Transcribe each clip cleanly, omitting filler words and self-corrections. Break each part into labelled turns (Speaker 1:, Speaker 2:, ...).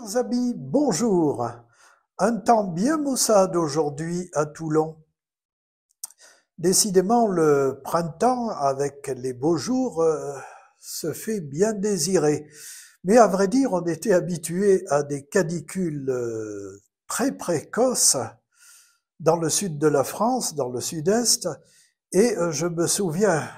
Speaker 1: Chers amis, bonjour. Un temps bien maussade aujourd'hui à Toulon. Décidément, le printemps, avec les beaux jours, se fait bien désirer. Mais à vrai dire, on était habitué à des canicules très précoces dans le sud de la France, dans le sud-est, et je me souviens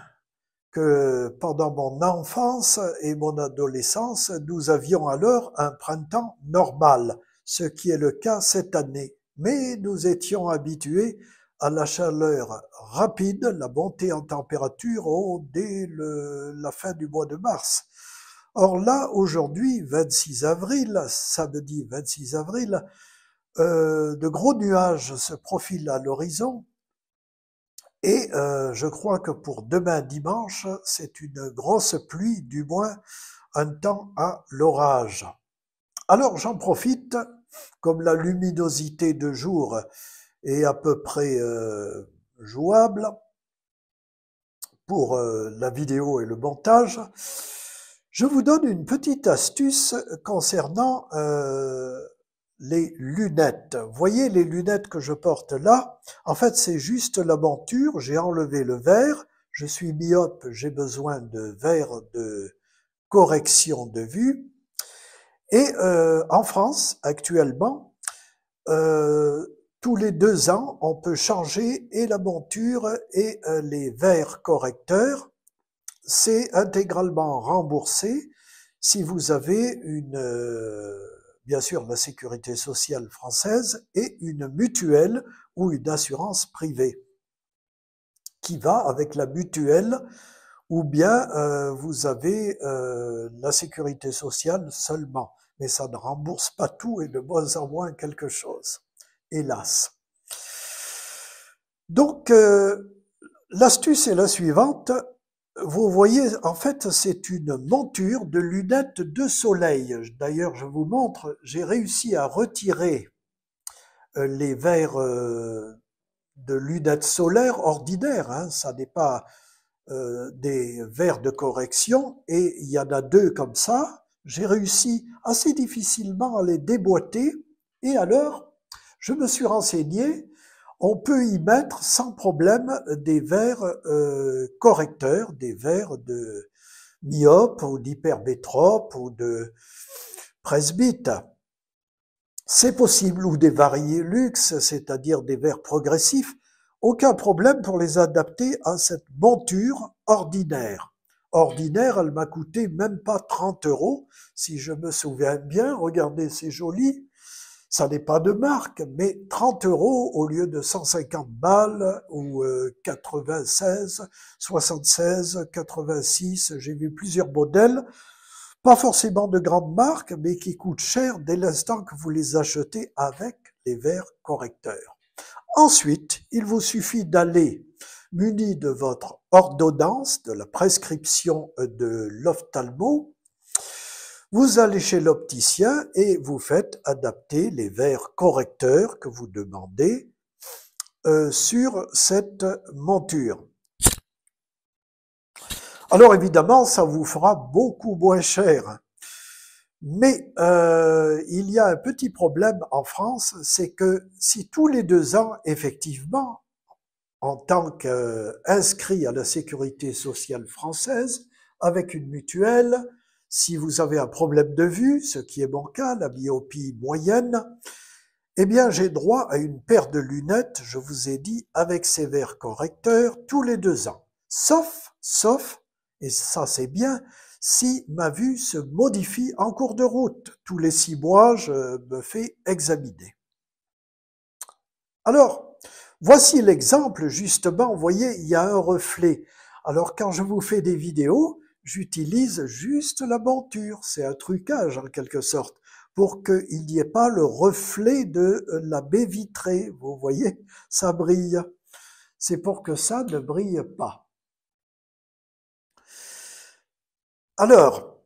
Speaker 1: que pendant mon enfance et mon adolescence, nous avions alors un printemps normal, ce qui est le cas cette année. Mais nous étions habitués à la chaleur rapide, la montée en température dès la fin du mois de mars. Or là, aujourd'hui, 26 avril, samedi 26 avril, de gros nuages se profilent à l'horizon et je crois que pour demain dimanche, c'est une grosse pluie, du moins un temps à l'orage. Alors j'en profite, comme la luminosité de jour est à peu près jouable pour la vidéo et le montage, je vous donne une petite astuce concernant les lunettes. Vous voyez les lunettes que je porte là? En fait, c'est juste la monture. J'ai enlevé le verre. Je suis myope, j'ai besoin de verre de correction de vue. Et en France, actuellement, euh, tous les 2 ans, on peut changer et la monture et les verres correcteurs. C'est intégralement remboursé si vous avez bien sûr la sécurité sociale française et une mutuelle ou une assurance privée qui va avec la mutuelle, ou bien vous avez la sécurité sociale seulement, mais ça ne rembourse pas tout et de moins en moins quelque chose, hélas. Donc l'astuce est la suivante. Vous voyez, en fait, c'est une monture de lunettes de soleil. D'ailleurs, je vous montre, j'ai réussi à retirer les verres de lunettes solaires ordinaires, hein, ça n'est pas des verres de correction, et il y en a 2 comme ça. J'ai réussi assez difficilement à les déboîter, et alors, je me suis renseigné, on peut y mettre sans problème des verres correcteurs, des verres de myope ou d'hypermétrope ou de presbyte. C'est possible, ou des Varilux, c'est-à-dire des verres progressifs. Aucun problème pour les adapter à cette monture ordinaire. Ordinaire, elle m'a coûté même pas 30 €, si je me souviens bien. Regardez, c'est joli. Ça n'est pas de marque, mais 30 € au lieu de 150 balles ou 96, 76, 86. J'ai vu plusieurs modèles, pas forcément de grandes marques, mais qui coûtent cher dès l'instant que vous les achetez avec les verres correcteurs. Ensuite, il vous suffit d'aller muni de votre ordonnance, de la prescription de l'ophtalmo. Vous allez chez l'opticien et vous faites adapter les verres correcteurs que vous demandez sur cette monture. Alors évidemment, ça vous fera beaucoup moins cher. Mais il y a un petit problème en France, c'est que si tous les 2 ans, effectivement, en tant qu'inscrit à la sécurité sociale française, avec une mutuelle, si vous avez un problème de vue, ce qui est mon cas, la myopie moyenne, eh bien j'ai droit à une paire de lunettes, je vous ai dit, avec ces verres correcteurs, tous les 2 ans. Sauf, et ça c'est bien, si ma vue se modifie en cours de route. Tous les 6 mois, je me fais examiner. Alors, voici l'exemple, justement, vous voyez, il y a un reflet. Alors, quand je vous fais des vidéos, j'utilise juste la monture, c'est un trucage en quelque sorte, pour qu'il n'y ait pas le reflet de la baie vitrée. Vous voyez, ça brille. C'est pour que ça ne brille pas. Alors,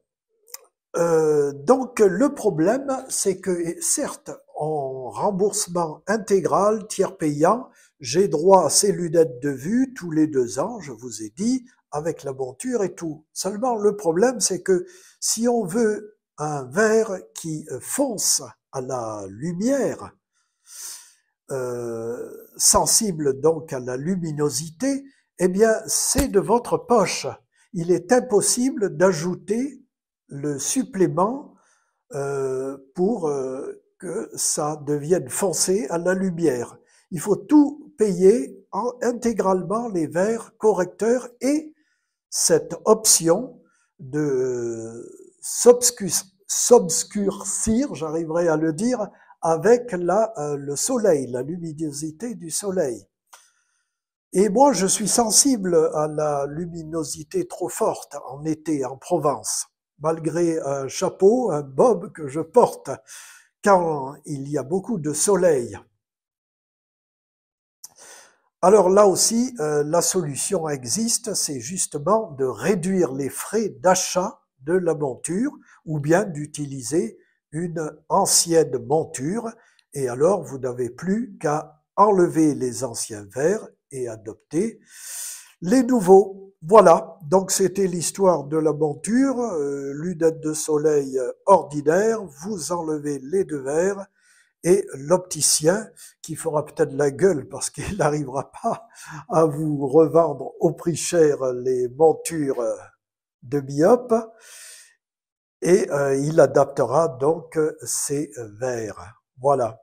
Speaker 1: donc le problème, c'est que certes, en remboursement intégral, tiers payant, j'ai droit à ces lunettes de vue tous les 2 ans, je vous ai dit, avec la monture et tout. Seulement, le problème, c'est que si on veut un verre qui fonce à la lumière, sensible donc à la luminosité, eh bien c'est de votre poche. Il est impossible d'ajouter le supplément pour que ça devienne foncé à la lumière. Il faut tout payer intégralement, les verres correcteurs et cette option de s'obscurcir, j'arriverai à le dire, avec le soleil, la luminosité du soleil. Et moi, je suis sensible à la luminosité trop forte en été en Provence, malgré un chapeau, un bob que je porte quand il y a beaucoup de soleil. Alors là aussi, la solution existe, c'est justement de réduire les frais d'achat de la monture ou bien d'utiliser une ancienne monture et alors vous n'avez plus qu'à enlever les anciens verres et adopter les nouveaux. Voilà, donc c'était l'histoire de la monture, lunettes de soleil ordinaire, vous enlevez les deux verres et l'opticien qui fera peut-être la gueule parce qu'il n'arrivera pas à vous revendre au prix cher les montures de myope et il adaptera donc ces verres. Voilà.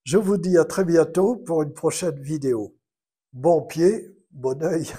Speaker 1: Je vous dis à très bientôt pour une prochaine vidéo. Bon pied, bon œil.